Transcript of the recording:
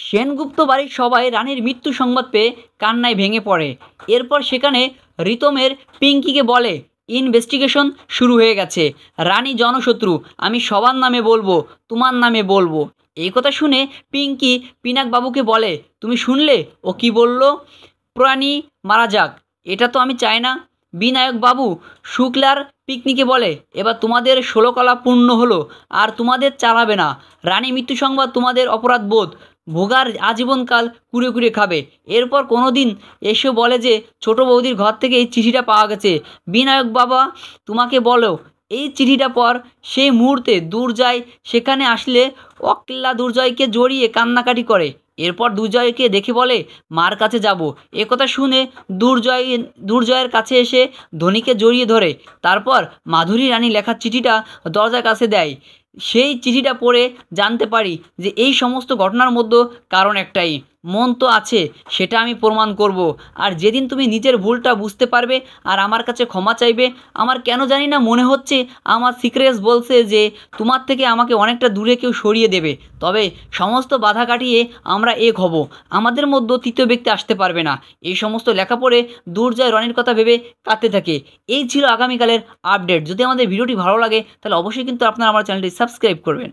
সেনগুপ্ত বাড়ির সবাই রানীর মৃত্যু সংবাদ পেয়ে কান্নায় ভেঙে পড়ে। এরপর সেখানে রিতমের পিঙ্কিকে বলে ইনভেস্টিগেশন শুরু হয়ে গেছে, রানী জনশত্রু, আমি সবার নামে বলবো, তোমার নামে বলবো। এই কথা শুনে পিঙ্কি পিনাকবাবুকে বলে, তুমি শুনলে ও কি বলল? প্রাণী মারা যাক, এটা তো আমি চাই না। বিনায়ক বাবু শুক্লার পিকনিকে বলে, এবার তোমাদের 16 কলা পূর্ণ হলো, আর তোমাদের চালাবে না। রানী মৃত্যু সংবাদ তোমাদের অপরাধ বোধ ভোগার আজীবনকাল কুড়ে কুড়ে খাবে। এরপর কোনো দিন এসে বলে যে ছোট বৌদির ঘর থেকে এই চিঠিটা পাওয়া গেছে। বিনায়ক বাবা তোমাকে বলো, এই চিঠিটা পর সেই মুহূর্তে দুর্জয় সেখানে আসলে অক্লা দুর্জয়কে জড়িয়ে কান্নাকাটি করে। এরপর দুর্জয়কে দেখে বলে মার কাছে যাব। একথা শুনে দুর্জয়ের কাছে এসে ধনীকে জড়িয়ে ধরে। তারপর মাধুরী রানী লেখা চিঠিটা দরজার কাছে দেয়। সেই চিঠিটা পড়ে জানতে পারি যে এই সমস্ত ঘটনার মধ্যে কারণ একটাই, মন তো আছে, সেটা আমি প্রমাণ করব। আর যেদিন তুমি নিজের ভুলটা বুঝতে পারবে আর আমার কাছে ক্ষমা চাইবে, আমার কেন জানি না মনে হচ্ছে আমার সিক্রেটস বলছে যে তোমার থেকে আমাকে অনেকটা দূরে কেউ সরিয়ে দেবে। তবে সমস্ত বাধা কাটিয়ে আমরা এক হব, আমাদের মধ্যে তৃতীয় ব্যক্তি আসতে পারবে না। এই সমস্ত লেখা পড়ে দুর্জয় রনির কথা ভেবে কাঁদতে থাকে। এই ছিল আগামীকালের আপডেট। যদি আমাদের ভিডিওটি ভালো লাগে তাহলে অবশ্যই কিন্তু আপনারা আমার চ্যানেলটি সাবস্ক্রাইব করবেন।